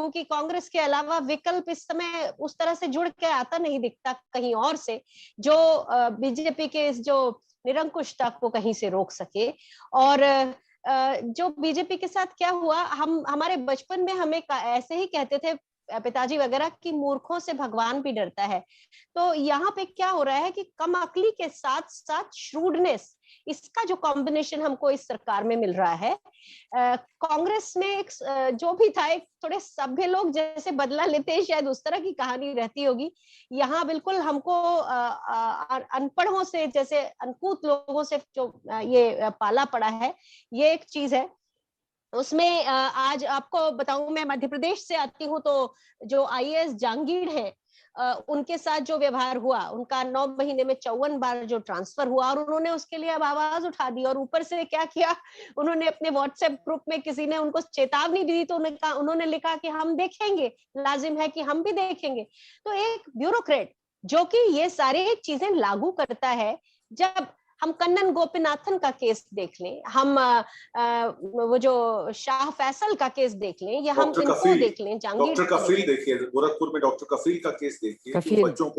हूँ कि कांग्रेस के अलावा विकल्प इस समय उस तरह से जुड़ के आता नहीं दिखता कहीं और से, जो बीजेपी के इस जो निरंकुशता को कहीं से रोक सके। और जो बीजेपी के साथ क्या हुआ, हम हमारे बचपन में हमें ऐसे ही कहते थे पिताजी वगैरह कि मूर्खों से भगवान भी डरता है। तो यहाँ पे क्या हो रहा है कि कम अकली के साथ साथ श्रूडनेस, इसका जो कॉम्बिनेशन हमको इस सरकार में मिल रहा है। कांग्रेस में एक जो भी था, एक थोड़े सभ्य लोग जैसे बदला लेते हैं, शायद उस तरह की कहानी रहती होगी। यहाँ बिल्कुल हमको अनपढ़ों से, जैसे अनकूत लोगों से जो ये पाला पड़ा है, ये एक चीज है। उसमें आज आपको बताऊं, मैं मध्य प्रदेश से आती हूँ, तो जो आईएएस जहांगीर है, उनके साथ जो व्यवहार हुआ, उनका 9 महीने में 54 बार जो ट्रांसफर हुआ, और उन्होंने उसके लिए अब आवाज उठा दी। और ऊपर से क्या किया, उन्होंने अपने व्हाट्सएप ग्रुप में किसी ने उनको चेतावनी दी, तो उन्होंने लिखा कि हम देखेंगे, लाजिम है कि हम भी देखेंगे। तो एक ब्यूरोक्रेट जो कि ये सारी चीजें लागू करता है, जब हम कन्नन गोपीनाथन का केस देख लें, हम वो जो शाह फैसल का केस देख लें, या हम इनको देख लें, डॉक्टर कफील देखिए, गोरखपुर में डॉक्टर कफील का केस देखिए, कि बच्चों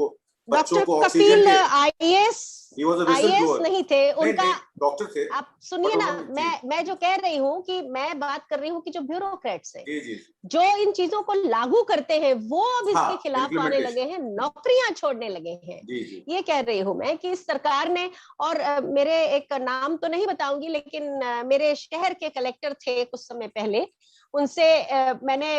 को कफील आईएएस नहीं थे, उनका डॉक्टर थे। आप सुनिए ना, मैं जो कह रही हूँ कि मैं बात कर रही हूँ कि जो ब्यूरोक्रेट्स हैं, जो इन चीजों को लागू करते हैं, वो अब इसके खिलाफ आने लगे हैं, नौकरियां छोड़ने लगे हैं। ये कह रही हूँ मैं कि इस सरकार ने, और मेरे एक नाम तो नहीं बताऊंगी, लेकिन मेरे शहर के कलेक्टर थे कुछ समय पहले, उनसे मैंने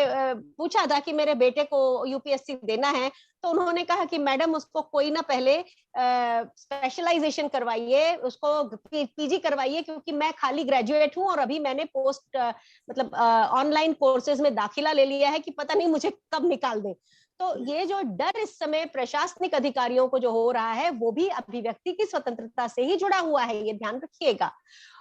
पूछा था कि मेरे बेटे को यूपीएससी देना है, तो उन्होंने कहा कि मैडम उसको कोई ना पहले स्पेशलाइजेशन करवाइए, उसको पीजी करवाइए, क्योंकि मैं खाली ग्रेजुएट हूं और अभी मैंने पोस्ट मतलब ऑनलाइन कोर्सेज में दाखिला ले लिया है कि पता नहीं मुझे कब निकाल दें। तो ये जो डर इस समय प्रशासनिक अधिकारियों को जो हो रहा है, वो भी अभिव्यक्ति की स्वतंत्रता से ही जुड़ा हुआ है, ये ध्यान रखिएगा।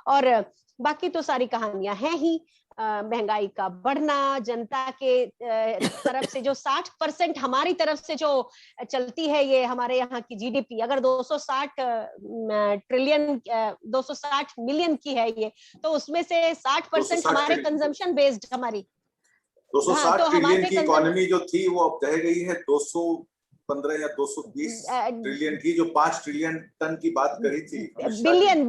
और बाकी तो सारी कहानियां हैं ही, महंगाई का बढ़ना, जनता के तरफ से जो 60% हमारी तरफ से जो चलती है, ये हमारे यहाँ की जीडीपी अगर 260 मिलियन की है ये, तो उसमें से 60% हमारे कंजम्पशन बेस्ड, हमारी 260 ट्रिलियन की इकोनॉमी जो थी, वो अब रह गई है 215 या 220 ट्रिलियन की, जो 5 ट्रिलियन टन की बात कही थी। Billion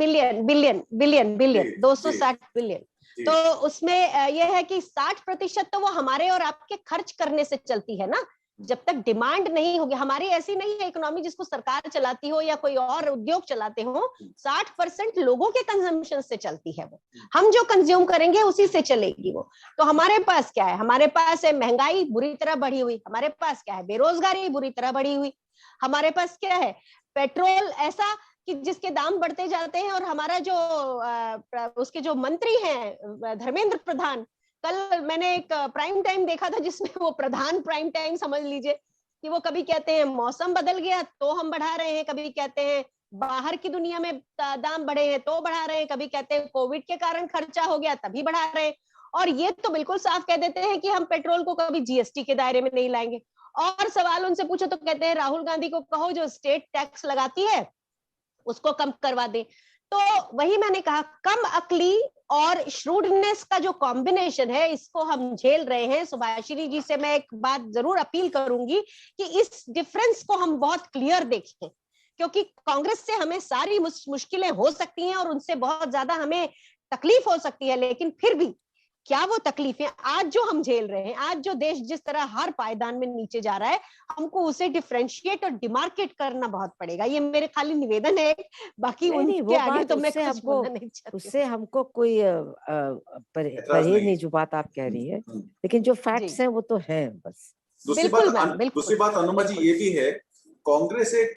260 billion. तो उसमें यह है कि 60% तो वो हमारे और आपके खर्च करने से चलती है ना। जब तक डिमांड नहीं होगी, हमारी ऐसी नहीं है इकोनॉमी जिसको सरकार चलाती हो या कोई और उद्योग चलाते हो, 60% लोगों के कंजम्पशन से चलती है वो। हम जो कंज्यूम करेंगे उसी से चलेगी वो। तो हमारे पास क्या है, हमारे पास है महंगाई बुरी तरह बढ़ी हुई, हमारे पास क्या है, बेरोजगारी बुरी तरह बढ़ी हुई, हमारे पास क्या है, पेट्रोल ऐसा कि जिसके दाम बढ़ते जाते हैं। और हमारा जो उसके जो मंत्री हैं धर्मेंद्र प्रधान, कल मैंने एक प्राइम टाइम देखा था जिसमें वो प्रधान प्राइम टाइम समझ लीजिए, कि वो कभी कहते हैं मौसम बदल गया तो हम बढ़ा रहे हैं, कभी कहते हैं बाहर की दुनिया में दाम बढ़े हैं तो बढ़ा रहे हैं, कभी कहते हैं कोविड के कारण खर्चा हो गया तभी बढ़ा रहे हैं। और ये तो बिल्कुल साफ कह देते हैं कि हम पेट्रोल को कभी जीएसटी के दायरे में नहीं लाएंगे। और सवाल उनसे पूछो तो कहते हैं राहुल गांधी को कहो जो स्टेट टैक्स लगाती है उसको कम करवा दे। तो वही मैंने कहा, कम अकली और श्रूडनेस का जो कॉम्बिनेशन है, इसको हम झेल रहे हैं। सुभाषिनी जी से मैं एक बात जरूर अपील करूंगी कि इस डिफरेंस को हम बहुत क्लियर देखें, क्योंकि कांग्रेस से हमें सारी मुश्किलें हो सकती हैं और उनसे बहुत ज्यादा हमें तकलीफ हो सकती है, लेकिन फिर भी क्या वो तकलीफें आज जो हम झेल रहे हैं, आज जो देश जिस तरह हर पायदान में नीचे जा रहा है, हमको उसे डिफरेंशिएट और डिमार्केट करना बहुत पड़ेगा। ये मेरे खाली निवेदन है, बाकी उनके आगे तो मैं कुछ बोलना नहीं चाहती। उससे हमको कोई परहेज नहीं जो बात आप कह रही है, लेकिन जो फैक्ट्स हैं वो तो है बस। दूसरी बात अनुमा जी ये भी है, कांग्रेस एक